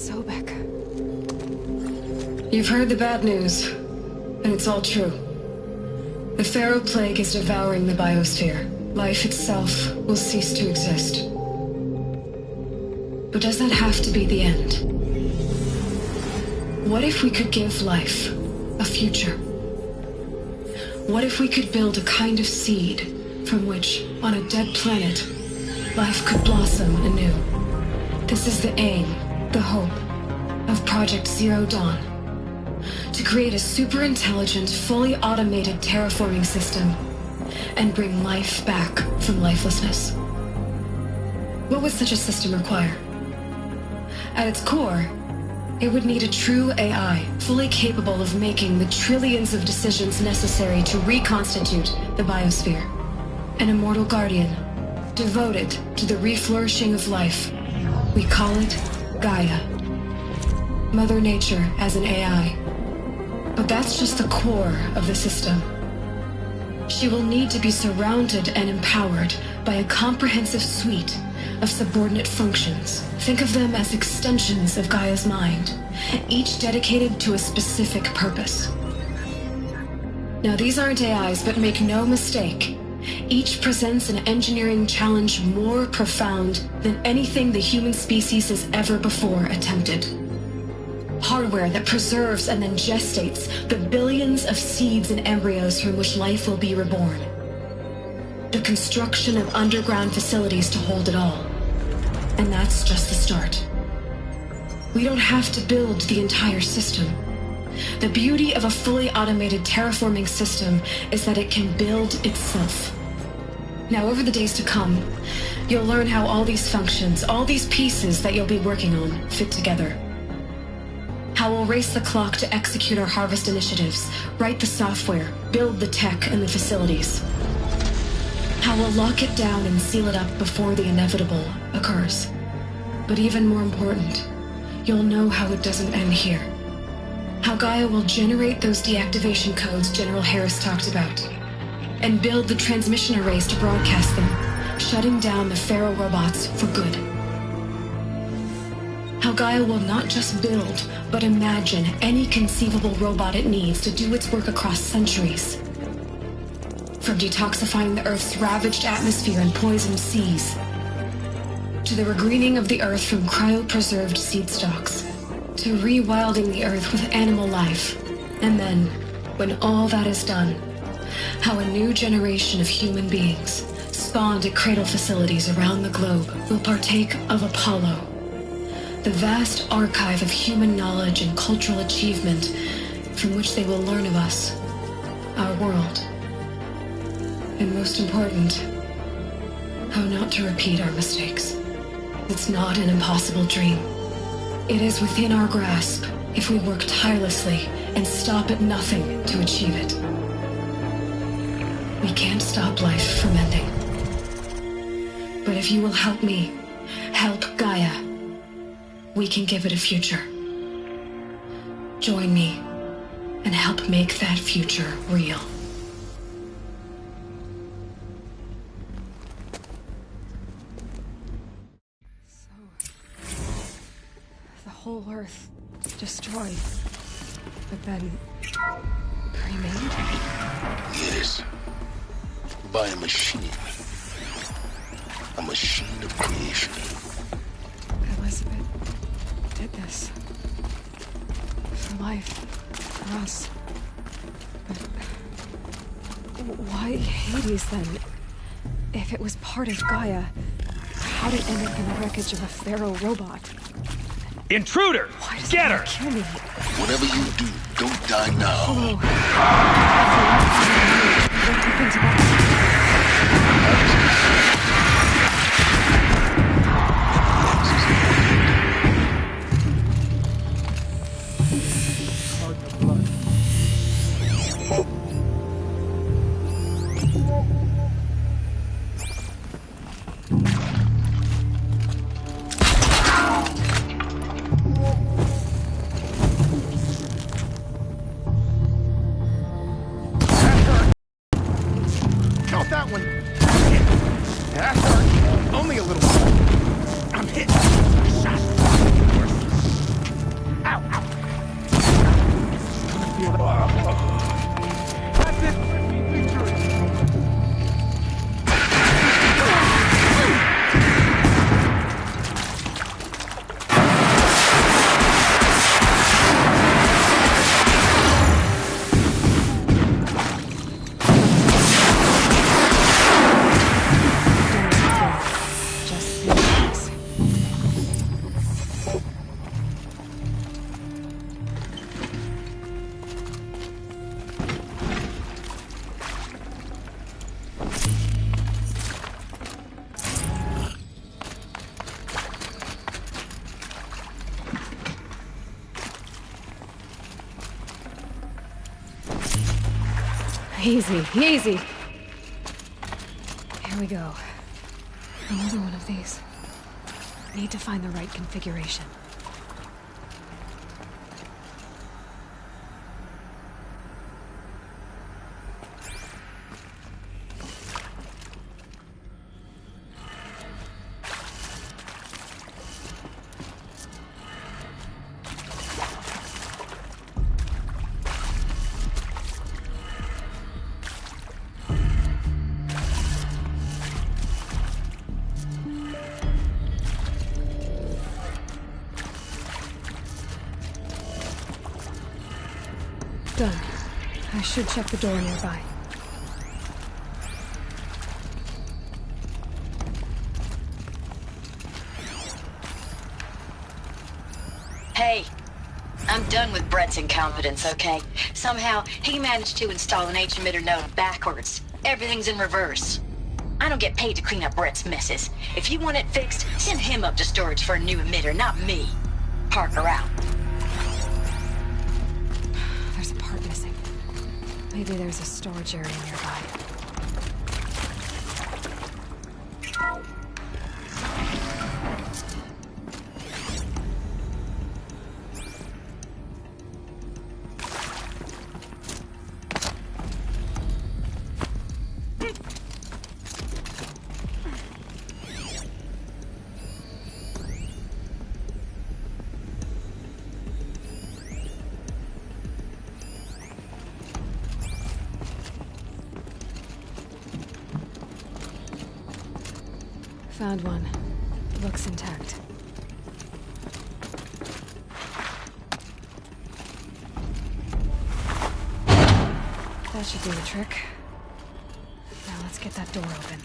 Sobek. You've heard the bad news, and it's all true. The Pharaoh Plague is devouring the biosphere. Life itself will cease to exist. But does that have to be the end? What if we could give life a future? What if we could build a kind of seed from which, on a dead planet, life could blossom anew? This is the aim, the hope, of Project Zero Dawn. To create a super-intelligent, fully automated terraforming system and bring life back from lifelessness. What would such a system require? At its core, it would need a true AI, fully capable of making the trillions of decisions necessary to reconstitute the biosphere. An immortal guardian, devoted to the reflourishing of life. We call it Gaia. Mother Nature as an AI. But that's just the core of the system. She will need to be surrounded and empowered by a comprehensive suite of subordinate functions. Think of them as extensions of Gaia's mind, each dedicated to a specific purpose. Now, these aren't AIs, but make no mistake, each presents an engineering challenge more profound than anything the human species has ever before attempted. Hardware that preserves and then gestates the billions of seeds and embryos from which life will be reborn. The construction of underground facilities to hold it all. And that's just the start. We don't have to build the entire system. The beauty of a fully automated terraforming system is that it can build itself. Now, over the days to come, you'll learn how all these functions, all these pieces that you'll be working on, fit together. How we'll race the clock to execute our harvest initiatives, write the software, build the tech and the facilities. How we'll lock it down and seal it up before the inevitable occurs. But even more important, you'll know how it doesn't end here. How Gaia will generate those deactivation codes General Harris talked about, and build the transmission arrays to broadcast them, shutting down the Pharaoh robots for good. How Gaia will not just build, but imagine any conceivable robot it needs to do its work across centuries. From detoxifying the Earth's ravaged atmosphere and poisoned seas, to the regreening of the Earth from cryopreserved seed stalks, to rewilding the Earth with animal life. And then, when all that is done, how a new generation of human beings, spawned at cradle facilities around the globe, will partake of Apollo, the vast archive of human knowledge and cultural achievement from which they will learn of us, our world. And most important, how not to repeat our mistakes. It's not an impossible dream. It is within our grasp if we work tirelessly and stop at nothing to achieve it. We can't stop life from ending. But if you will help me, help Gaia, we can give it a future. Join me and help make that future real. The whole Earth destroyed, but then remade? Yes. By a machine. A machine of creation. Elizabeth did this. For life. For us. But why Hades then? If it was part of Gaia, how did it end up in the wreckage of a Pharaoh robot? Intruder! Why does Get it her! kill me? Whatever you do, don't die now. Hello. What happened to that? Easy, easy. Here we go. Another one of these. Need to find the right configuration. Done. I should check the door nearby. Hey, I'm done with Brett's incompetence, okay? Somehow, he managed to install an H-emitter node backwards. Everything's in reverse. I don't get paid to clean up Brett's messes. If you want it fixed, send him up to storage for a new emitter, not me. Parker out. There's a part missing. Maybe there's a storage area nearby. Found one. Looks intact. That should do the trick. Now let's get that door open.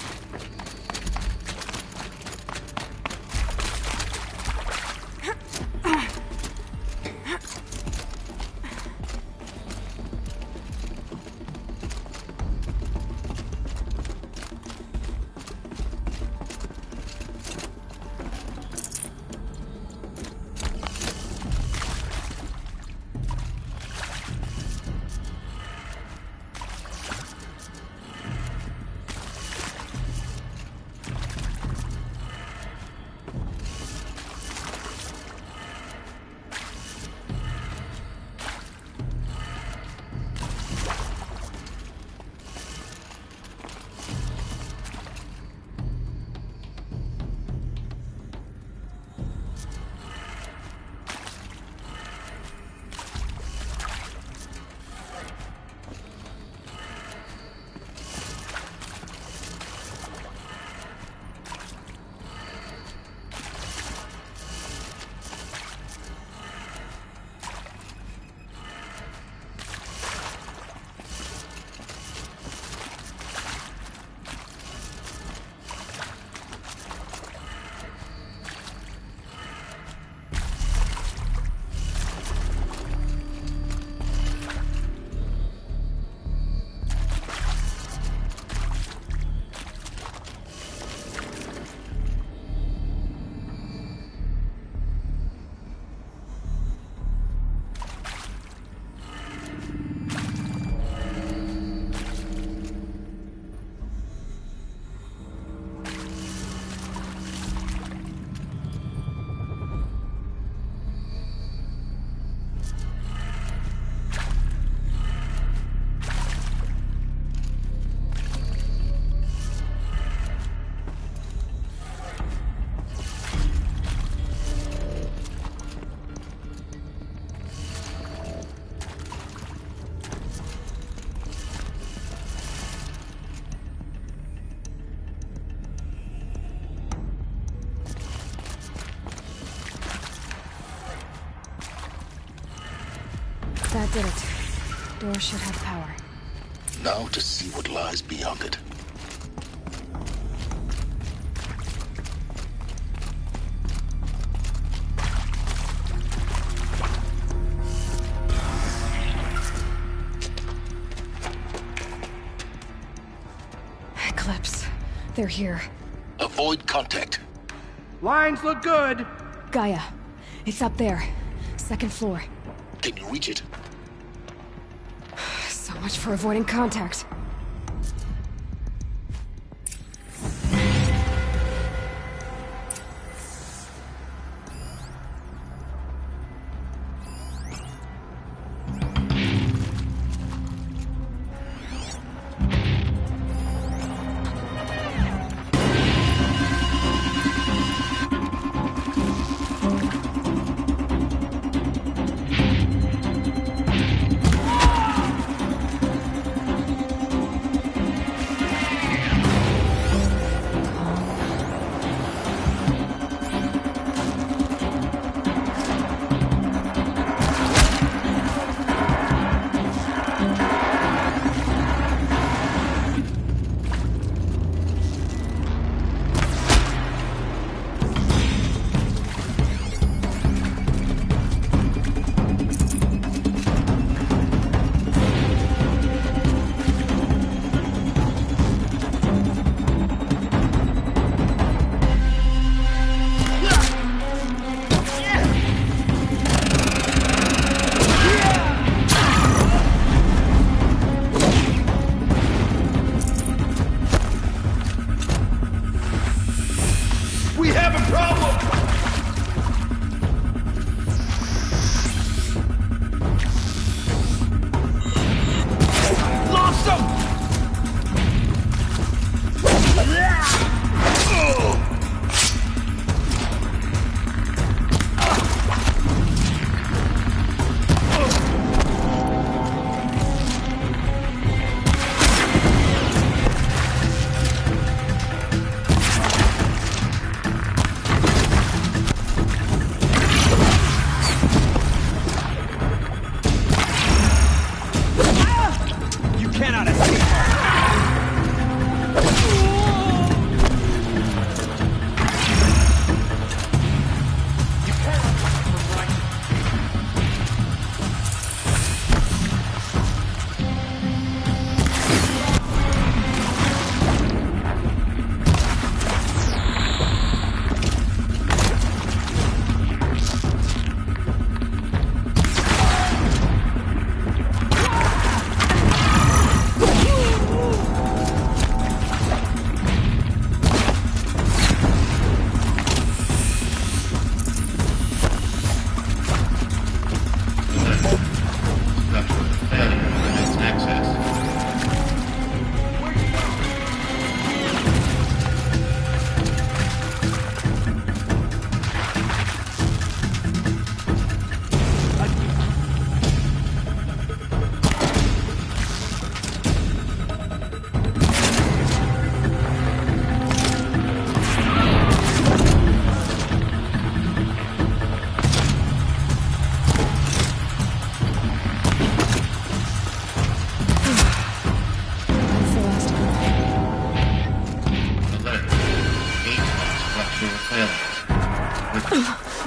That did it. Door should have power. Now to see what lies beyond it. Eclipse. They're here. Avoid contact. Lines look good. Gaia. It's up there. Second floor. Can you reach it? So much for avoiding contact.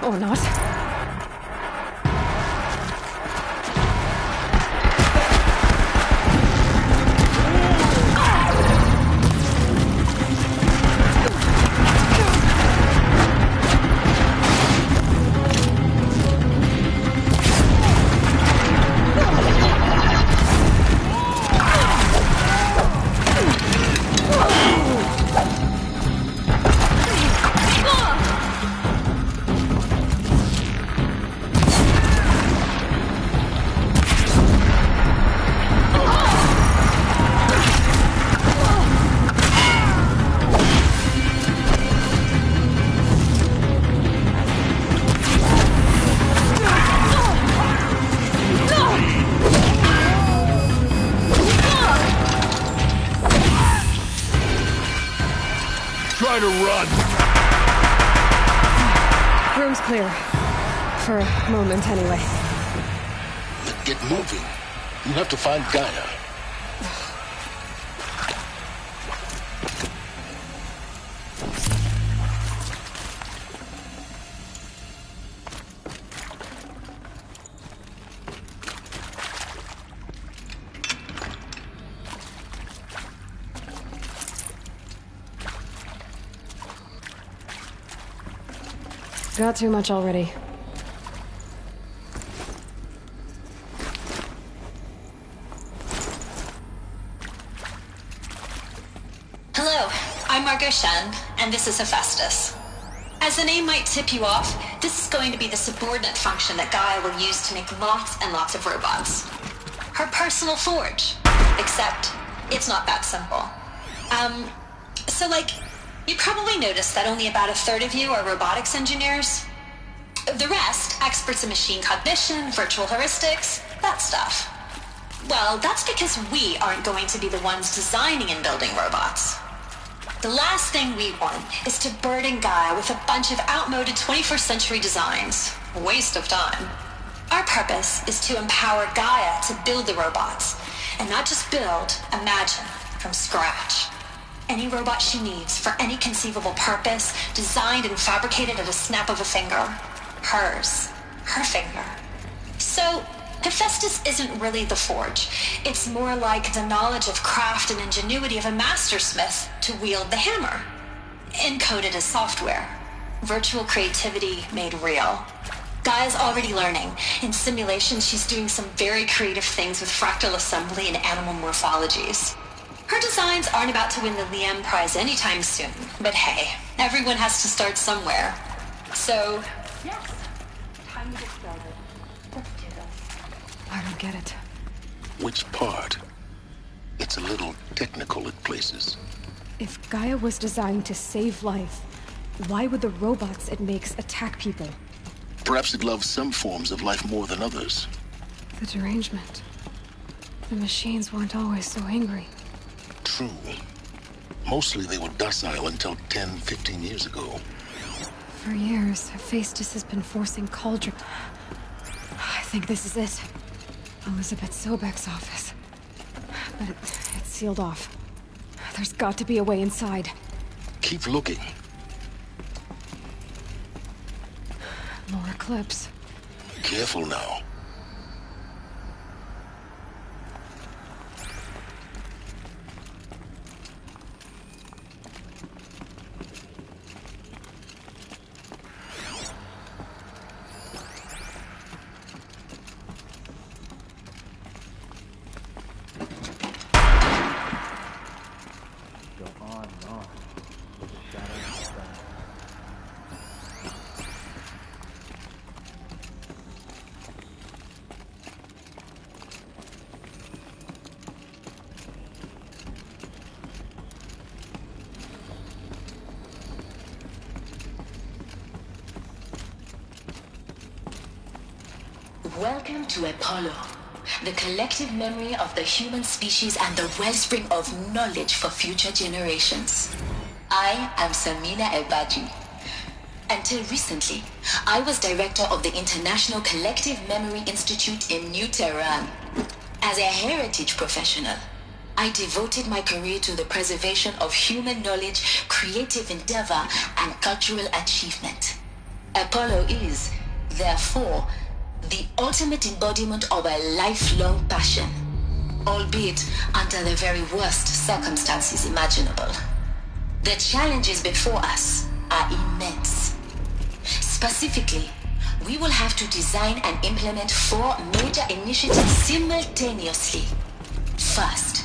Or not. Try to run! Room's clear. For a moment, anyway. Get moving. You have to find Gaia. Got too much already. here, Shen, and this is Hephaestus. As the name might tip you off, this is going to be the subordinate function that Gaia will use to make lots and lots of robots. Her personal forge. Except, it's not that simple. So you probably noticed that only about a third of you are robotics engineers. The rest, experts in machine cognition, virtual heuristics, that stuff. Well, that's because we aren't going to be the ones designing and building robots. The last thing we want is to burden Gaia with a bunch of outmoded 21st century designs. A waste of time. Our purpose is to empower Gaia to build the robots, and not just build, imagine, from scratch. Any robot she needs for any conceivable purpose, designed and fabricated at a snap of a finger. Hers. Her finger. So, Hephaestus isn't really the forge. It's more like the knowledge of craft and ingenuity of a mastersmith to wield the hammer. Encoded as software. Virtual creativity made real. Gaia's already learning. In simulation, she's doing some very creative things with fractal assembly and animal morphologies. Her designs aren't about to win the Liam Prize anytime soon, but hey, everyone has to start somewhere. So, yes, time to get started. Let's do this. I don't get it. Which part? It's a little technical at places. If Gaia was designed to save life, why would the robots it makes attack people? Perhaps it loves some forms of life more than others. The derangement. The machines weren't always so angry. True. Mostly they were docile until 10, 15 years ago. For years, Hephaestus has been forcing Cauldron. I think this is it. Elizabeth Sobek's office. But it's sealed off. There's got to be a way inside. Keep looking. More clips. Careful now. Welcome to Apollo, the collective memory of the human species and the wellspring of knowledge for future generations. I am Samina Elbaji. Until recently, I was director of the International Collective Memory Institute in New Tehran. As a heritage professional, I devoted my career to the preservation of human knowledge, creative endeavor, and cultural achievement. Apollo is, therefore, the ultimate embodiment of a lifelong passion, albeit under the very worst circumstances imaginable. The challenges before us are immense. Specifically, we will have to design and implement 4 major initiatives simultaneously. First,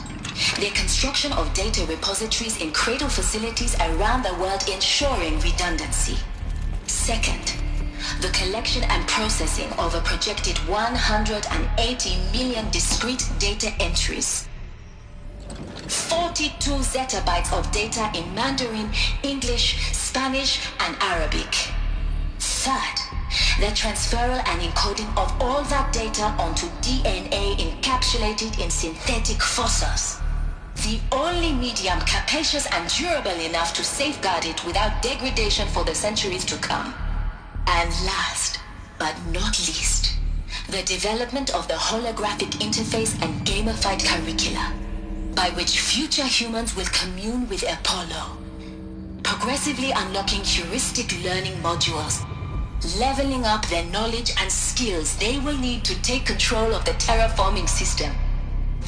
the construction of data repositories in cradle facilities around the world ensuring redundancy. Second, the collection and processing of a projected 180 million discrete data entries. 42 zettabytes of data in Mandarin, English, Spanish, and Arabic. Third, the transferal and encoding of all that data onto DNA encapsulated in synthetic fossils. The only medium capacious and durable enough to safeguard it without degradation for the centuries to come. And last, but not least, the development of the holographic interface and gamified curricula, by which future humans will commune with Apollo, progressively unlocking heuristic learning modules, leveling up their knowledge and skills they will need to take control of the terraforming system.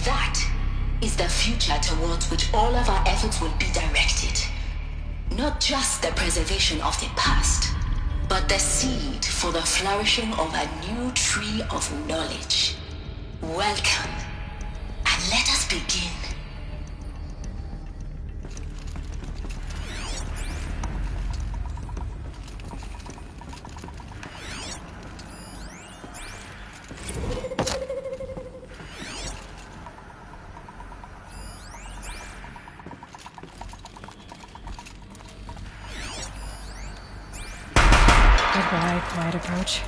That is the future towards which all of our efforts will be directed. Not just the preservation of the past, but the seed for the flourishing of a new tree of knowledge. Welcome, and let us begin. Goodbye, quiet approach.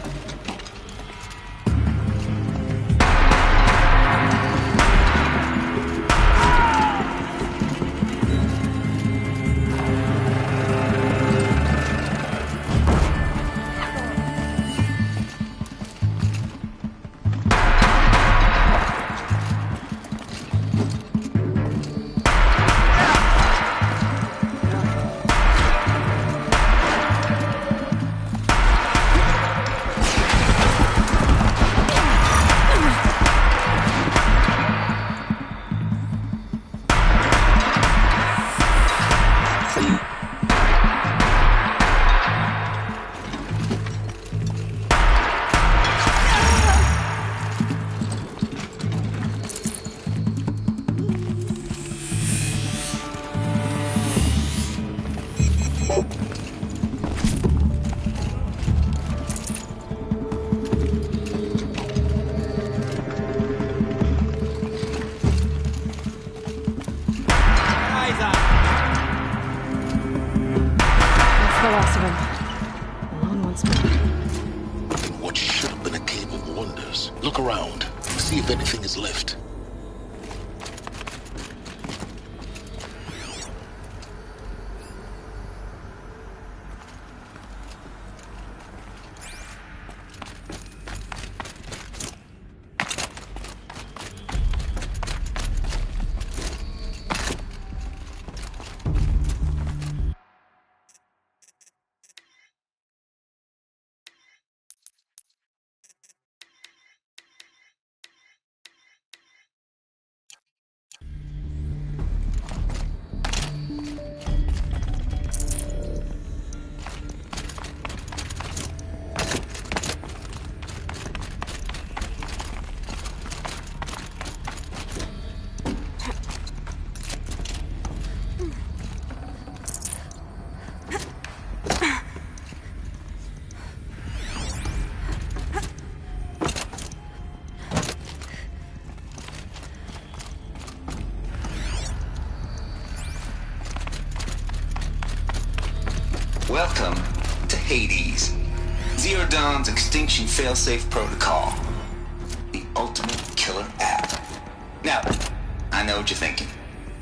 Left. Welcome to Hades, Zero Dawn's extinction failsafe protocol, the ultimate killer app. Now, I know what you're thinking.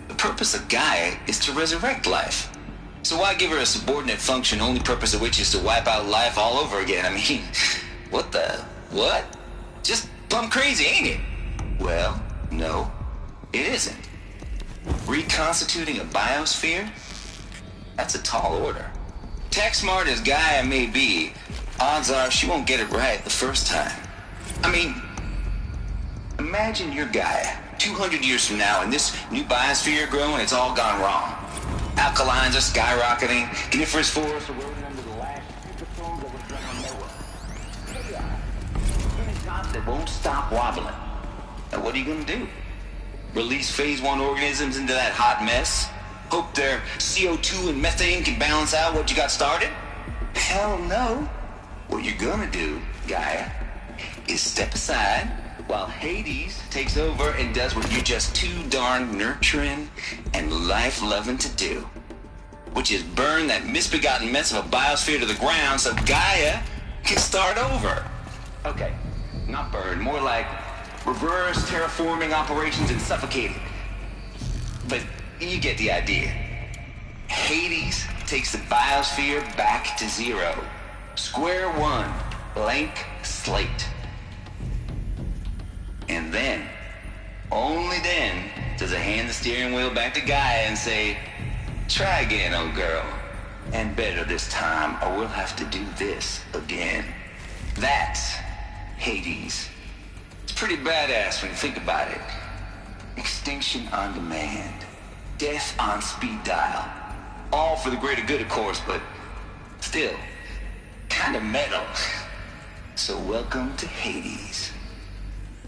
The purpose of Gaia is to resurrect life. So why give her a subordinate function, only purpose of which is to wipe out life all over again? I mean, what? Just plumb crazy, ain't it? Well, no, it isn't. Reconstituting a biosphere? That's a tall order. Tech smart as Gaia may be, odds are she won't get it right the first time. I mean, imagine you're Gaia 200 years from now and this new biosphere you're growing, it's all gone wrong. Alkalines are skyrocketing, coniferous forests are rolling under the last superstorms that would drown Noah. Chaos. In a top that won't stop wobbling. Now what are you gonna do? Release phase 1 organisms into that hot mess? Hope their CO2 and methane can balance out what you got started? Hell no. What you're gonna do, Gaia, is step aside while Hades takes over and does what you're just too darn nurturing and life-loving to do, which is burn that misbegotten mess of a biosphere to the ground so Gaia can start over. Okay, not burn, more like reverse terraforming operations and suffocating. But you get the idea. Hades takes the biosphere back to zero. Square one, blank slate. And then, only then, does it hand the steering wheel back to Gaia and say, try again, old girl. And better this time, or we'll have to do this again. That's Hades. It's pretty badass when you think about it. Extinction on demand. Death on speed dial. All for the greater good, of course, but still, kind of metal. So welcome to Hades.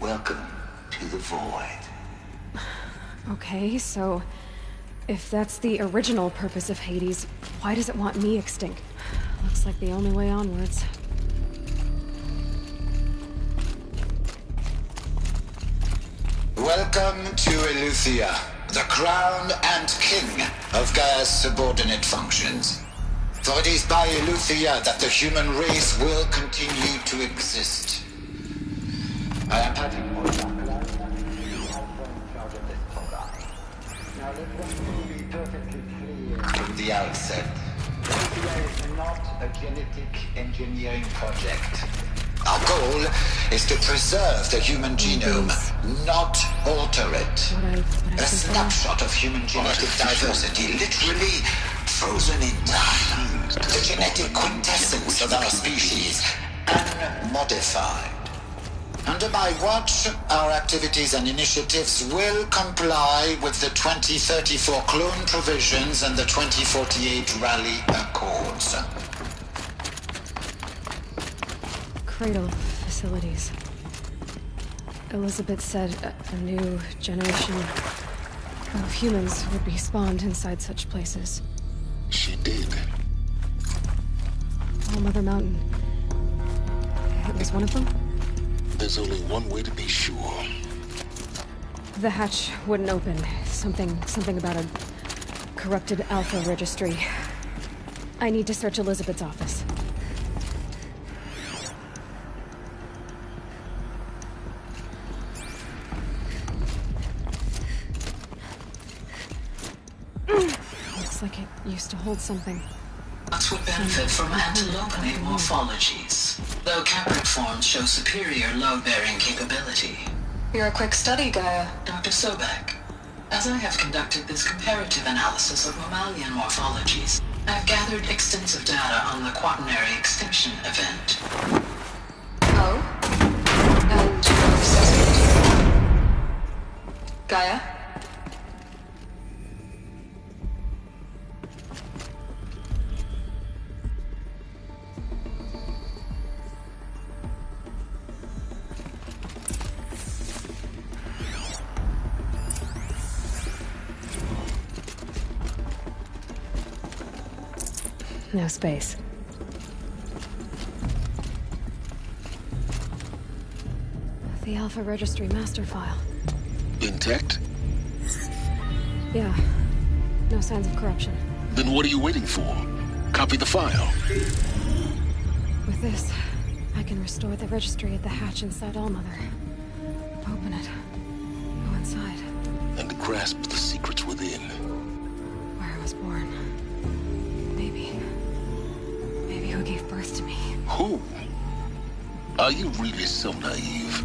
Welcome to the void. Okay, so if that's the original purpose of Hades, why does it want me extinct? Looks like the only way onwards. Welcome to Eleuthia, the crown and king of Gaia's subordinate functions. For it is by Eleuthia that the human race will continue to exist. I am Patrick Now let one be perfectly clear from the outset. Eleuthia is not a genetic engineering project. Our goal is to preserve the human genome, not alter it. A snapshot of human genetic diversity, literally frozen in time. The genetic quintessence of our species, unmodified. Under my watch, our activities and initiatives will comply with the 2034 clone provisions and the 2048 Rally Accords. Cradle facilities. Elizabeth said a new generation of humans would be spawned inside such places. She did. All Mother Mountain. It was one of them? There's only one way to be sure. The hatch wouldn't open. Something about a corrupted Alpha registry. I need to search Elizabeth's office. Looks like it used to hold something. Nuts would benefit from antilopinate morphologies, though Capric forms show superior load-bearing capability. You're a quick study, Gaia. Dr. Sobek. As I have conducted this comparative analysis of mammalian morphologies, I've gathered extensive data on the quaternary extinction event. Oh? And your assessment? Gaia? No space. The Alpha Registry master file. Intact? Yeah. No signs of corruption. Then what are you waiting for? Copy the file. With this, I can restore the registry at the hatch inside Allmother. Open it. Go inside. And grasp the secrets within. Where I was born. Maybe who gave birth to me. Who? Are you really so naive?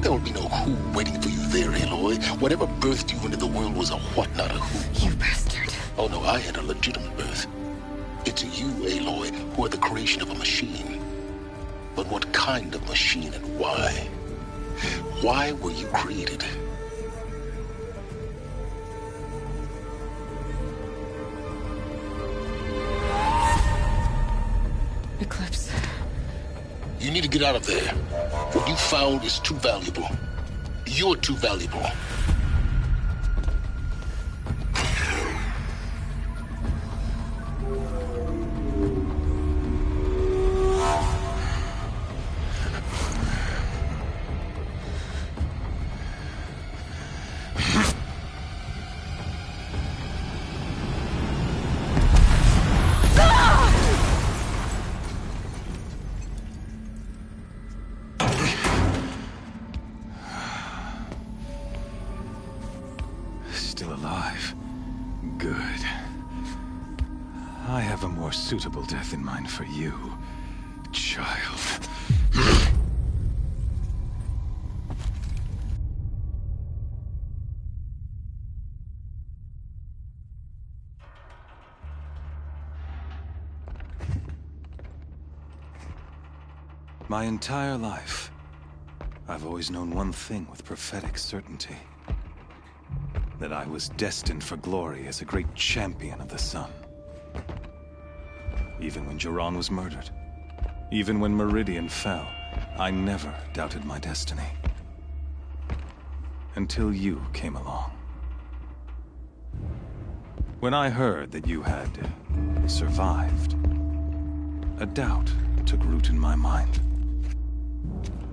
There will be no who waiting for you there, Aloy. Whatever birthed you into the world was a what, not a who. You bastard. Oh no, I had a legitimate birth. It's you, Aloy, who are the creation of a machine. But what kind of machine and why? Why were you created? Eclipse. You need to get out of there. What you found is too valuable. You're too valuable. Still alive. Good. I have a more suitable death in mind for you, child. My entire life, I've always known one thing with prophetic certainty. That I was destined for glory as a great champion of the sun. Even when Jiran was murdered, even when Meridian fell, I never doubted my destiny. Until you came along. When I heard that you had survived, a doubt took root in my mind.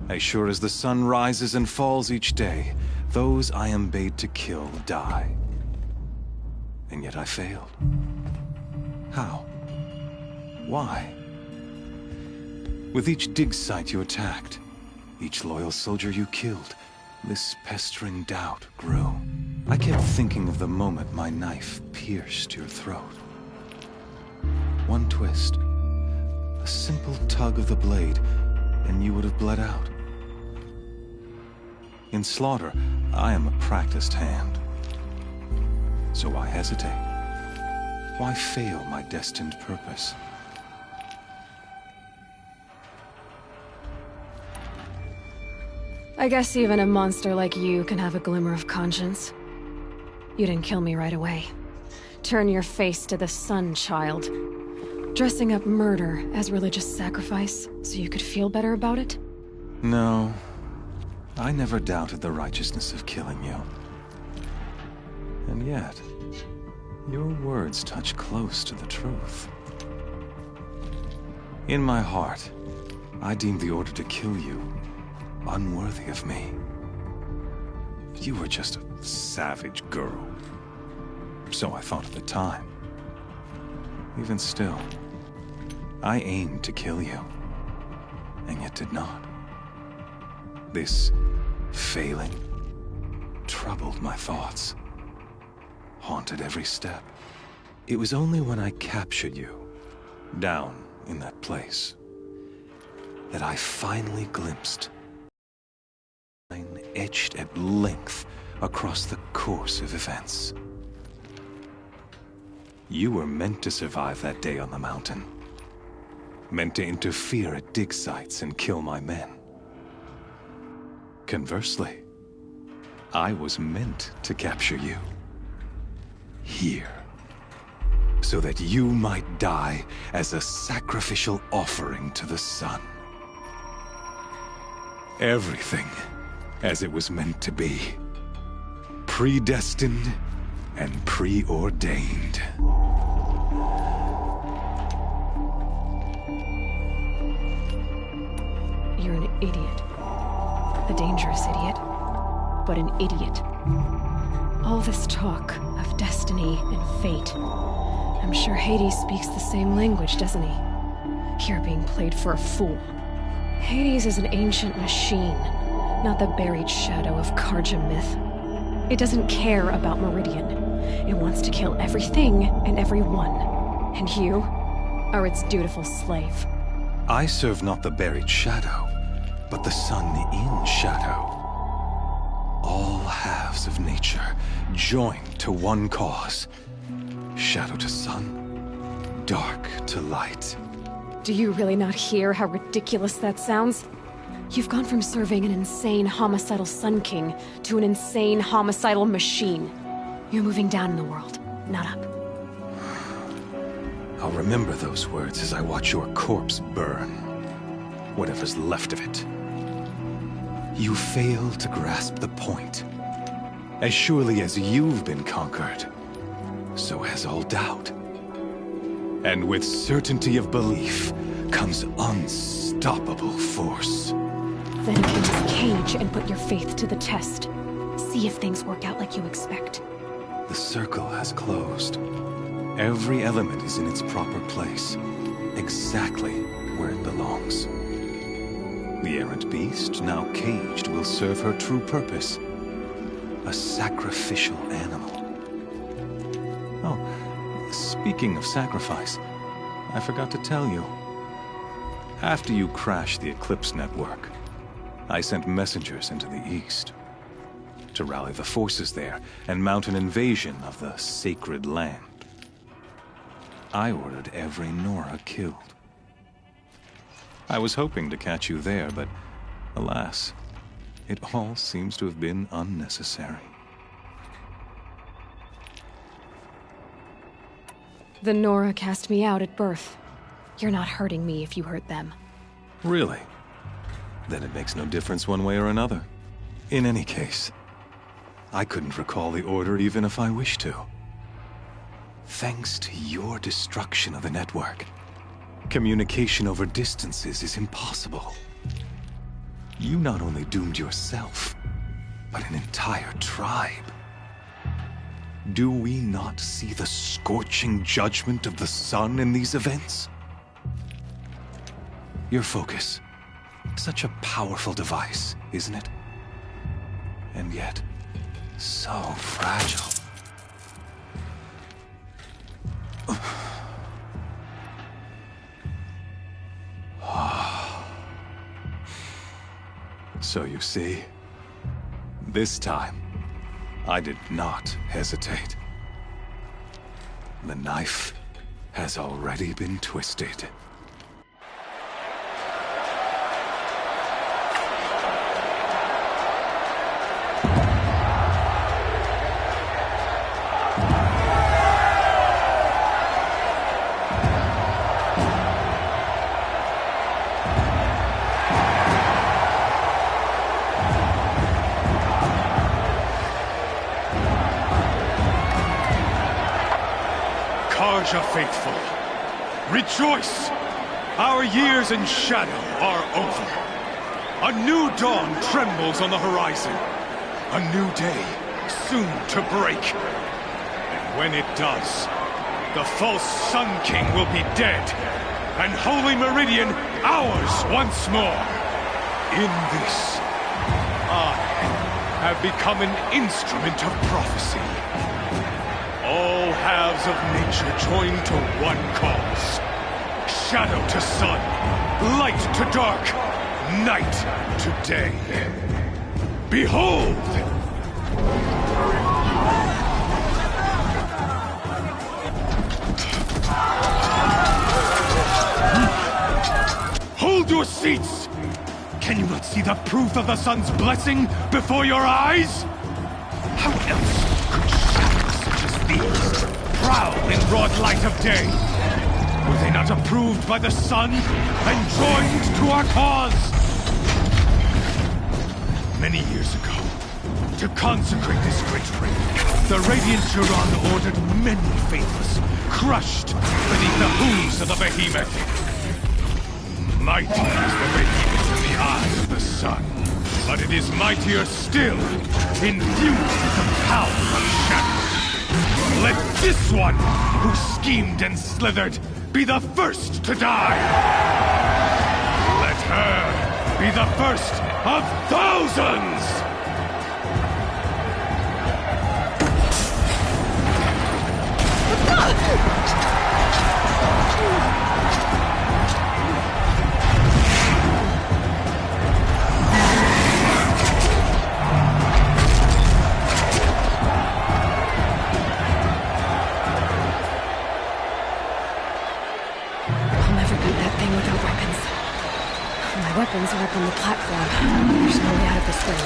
As sure as the sun rises and falls each day, those I am bade to kill die. And yet I failed. How? Why? With each dig site you attacked, each loyal soldier you killed, this pestering doubt grew. I kept thinking of the moment my knife pierced your throat. One twist, a simple tug of the blade, and you would have bled out. In slaughter, I am a practiced hand. So why hesitate? Why fail my destined purpose? I guess even a monster like you can have a glimmer of conscience. You didn't kill me right away. Turn your face to the sun, child. Dressing up murder as religious sacrifice so you could feel better about it? No. I never doubted the righteousness of killing you. And yet, your words touch close to the truth. In my heart, I deemed the order to kill you unworthy of me. You were just a savage girl. So I thought at the time. Even still, I aimed to kill you, and yet did not. This failing troubled my thoughts, haunted every step. It was only when I captured you, down in that place, that I finally glimpsed a line etched at length across the course of events. You were meant to survive that day on the mountain. Meant to interfere at dig sites and kill my men. Conversely, I was meant to capture you. Here. So that you might die as a sacrificial offering to the sun. Everything as it was meant to be. Predestined and preordained. You're an idiot. A dangerous idiot. But an idiot. All this talk of destiny and fate. I'm sure Hades speaks the same language, doesn't he? You're being played for a fool. Hades is an ancient machine, not the buried shadow of Karja myth. It doesn't care about Meridian. It wants to kill everything and everyone. And you are its dutiful slave. I serve not the buried shadow, but the sun in shadow. All halves of nature joined to one cause. Shadow to sun, dark to light. Do you really not hear how ridiculous that sounds? You've gone from serving an insane homicidal Sun King to an insane homicidal machine. You're moving down in the world, not up. I'll remember those words as I watch your corpse burn. Whatever's left of it. You fail to grasp the point. As surely as you've been conquered, so has all doubt. And with certainty of belief comes unstoppable force. Then enter this cage and put your faith to the test. See if things work out like you expect. The circle has closed. Every element is in its proper place, exactly where it belongs. The errant beast, now caged, will serve her true purpose. A sacrificial animal. Oh, speaking of sacrifice, I forgot to tell you. After you crashed the Eclipse network, I sent messengers into the east to rally the forces there and mount an invasion of the sacred land. I ordered every Nora killed. I was hoping to catch you there, but alas, it all seems to have been unnecessary. The Nora cast me out at birth. You're not hurting me if you hurt them. Really? Then it makes no difference one way or another. In any case, I couldn't recall the order even if I wished to. Thanks to your destruction of the network, communication over distances is impossible. You not only doomed yourself, but an entire tribe. Do we not see the scorching judgment of the sun in these events? Your focus. Such a powerful device, isn't it? And yet, so fragile. So you see, this time, I did not hesitate. The knife has already been twisted. Faithful, rejoice! Our years in shadow are over. A new dawn trembles on the horizon. A new day soon to break. And when it does, the false Sun King will be dead, and Holy Meridian ours once more. In this, I have become an instrument of prophecy. All halves of nature join to one cause. Shadow to sun, light to dark, night to day. Behold! Hold your seats! Can you not see the proof of the sun's blessing before your eyes? How else could shadows such as these prowl in broad light of day? Were they not approved by the sun and joined to our cause? Many years ago, to consecrate this great ring, the Radiant Turan ordered many faithless, crushed beneath the hooves of the behemoth. Mighty is the behemoth in the eyes of the sun, but it is mightier still, infused with the power of shadow. Let this one, who schemed and slithered, be the first to die! Let her be the first of thousands! Weapons are up on the platform. There's no way out of this ring.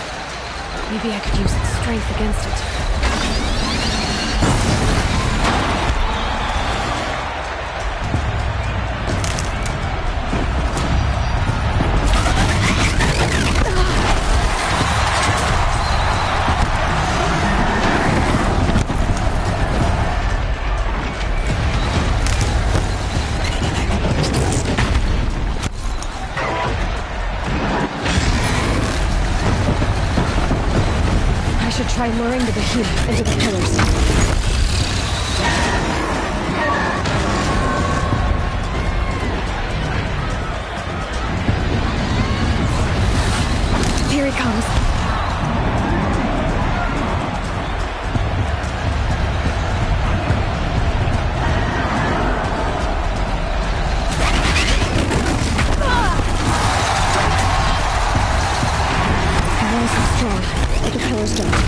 Maybe I could use its strength against it. Try luring the behemoth into the pillars. Here he comes. The walls are strong, but the pillars don't.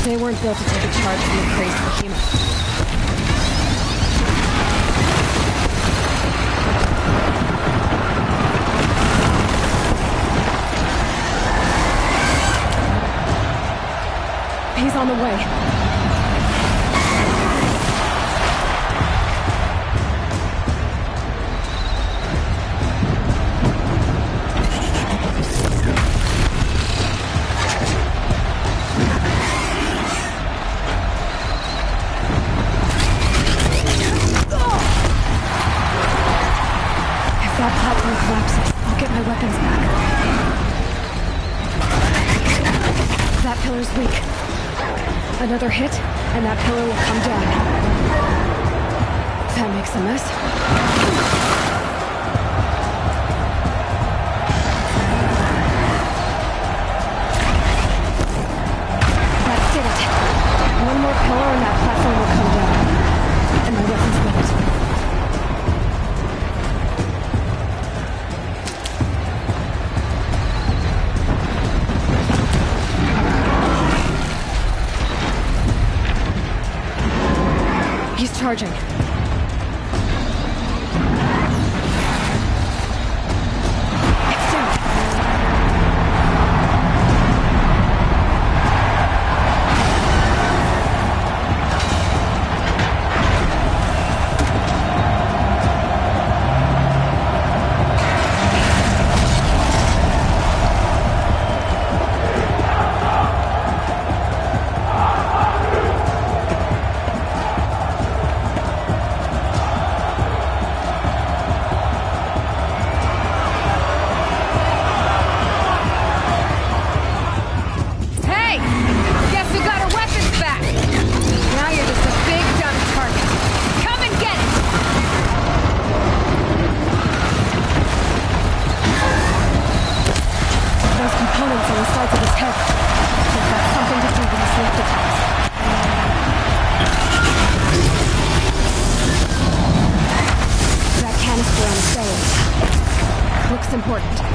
They weren't built to take a charge from the crazy behemoth. He's on the way. Another hit, and that pillar will come down. That makes a mess. Charging. It's down. Important.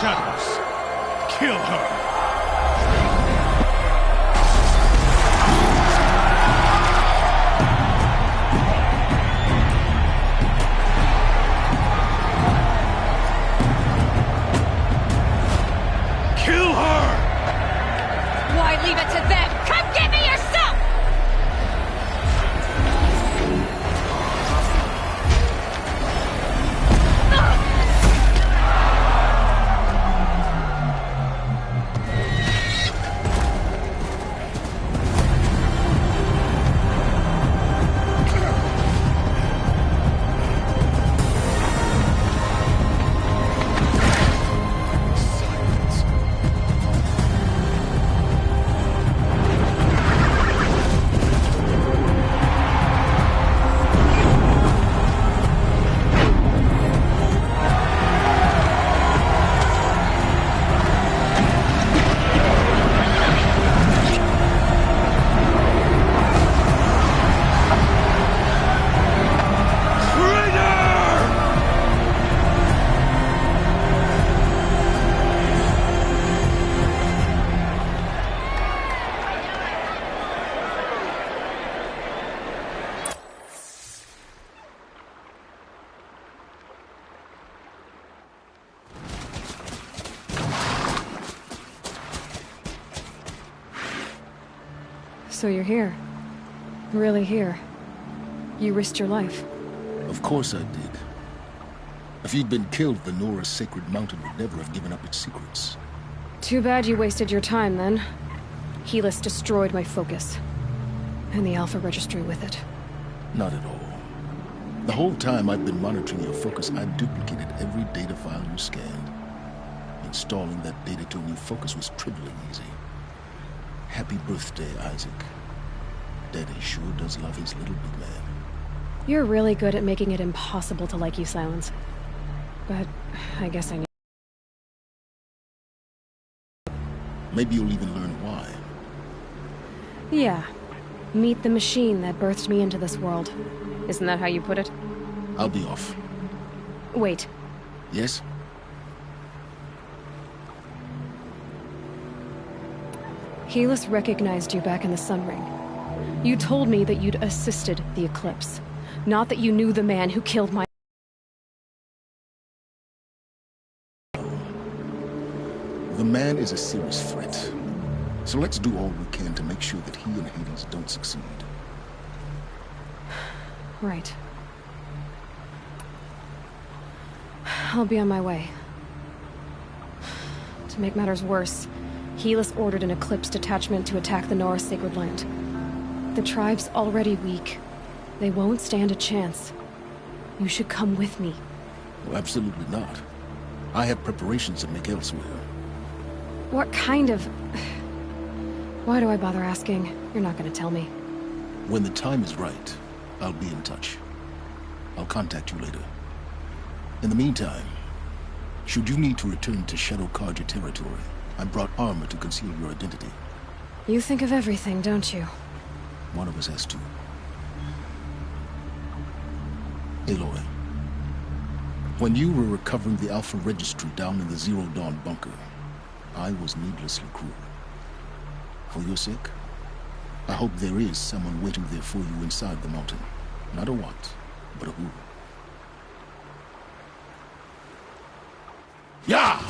Shadows, kill her! Leave it to them! Come get me yourself! So you're here. Really here. You risked your life. Of course I did. If he'd been killed, the Nora's sacred mountain would never have given up its secrets. Too bad you wasted your time, then. Helis destroyed my focus. And the Alpha Registry with it. Not at all. The whole time I've been monitoring your focus, I've duplicated every data file you scanned. Installing that data to a new focus was trivially easy. Happy birthday, Isaac. Daddy sure does love his little big man. You're really good at making it impossible to like you, Silence. But I guess I need... Maybe you'll even learn why. Yeah. Meet the machine that birthed me into this world. Isn't that how you put it? I'll be off. Wait. Yes? Helis recognized you back in the Sun Ring. You told me that you'd assisted the Eclipse. Not that you knew the man who killed my... The man is a serious threat. So let's do all we can to make sure that he and Hades don't succeed. Right. I'll be on my way. To make matters worse, Helis ordered an Eclipse detachment to attack the Nora Sacred Land. The tribe's already weak. They won't stand a chance. You should come with me. Well, absolutely not. I have preparations to make elsewhere. What kind of... Why do I bother asking? You're not gonna tell me. When the time is right, I'll be in touch. I'll contact you later. In the meantime, should you need to return to Shadow Carja territory, I brought armor to conceal your identity. You think of everything, don't you? One of us has to. Aloy, when you were recovering the Alpha Registry down in the Zero Dawn bunker, I was needlessly cruel. For your sake, I hope there is someone waiting there for you inside the mountain. Not a what, but a who. Yeah!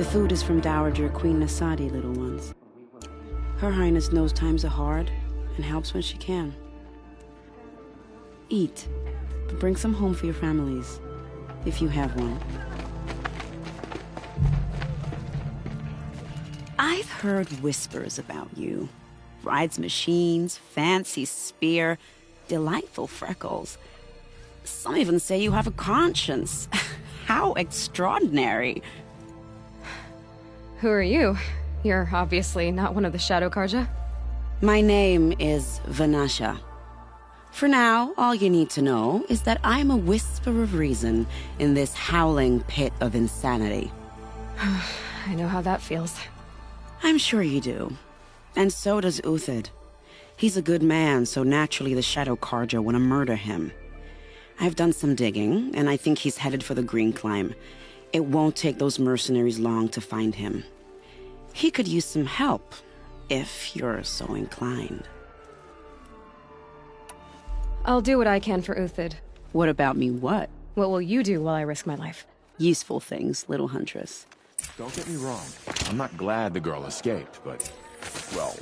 The food is from Dowager Queen Nasadi, little ones. Her Highness knows times are hard and helps when she can. Eat, but bring some home for your families, if you have one. I've heard whispers about you. Rides machines, fancy spear, delightful freckles. Some even say you have a conscience. How extraordinary. Who are you? You're obviously not one of the Shadow Karja. My name is Vanasha. For now, all you need to know is that I'm a whisper of reason in this howling pit of insanity. I know how that feels. I'm sure you do. And so does Uthid. He's a good man, so naturally the Shadow Karja want to murder him. I've done some digging, and I think he's headed for the Green Climb. It won't take those mercenaries long to find him. He could use some help, if you're so inclined. I'll do what I can for Uthid. What about me, what? What will you do while I risk my life? Useful things, little huntress. Don't get me wrong. I'm not glad the girl escaped, but, well,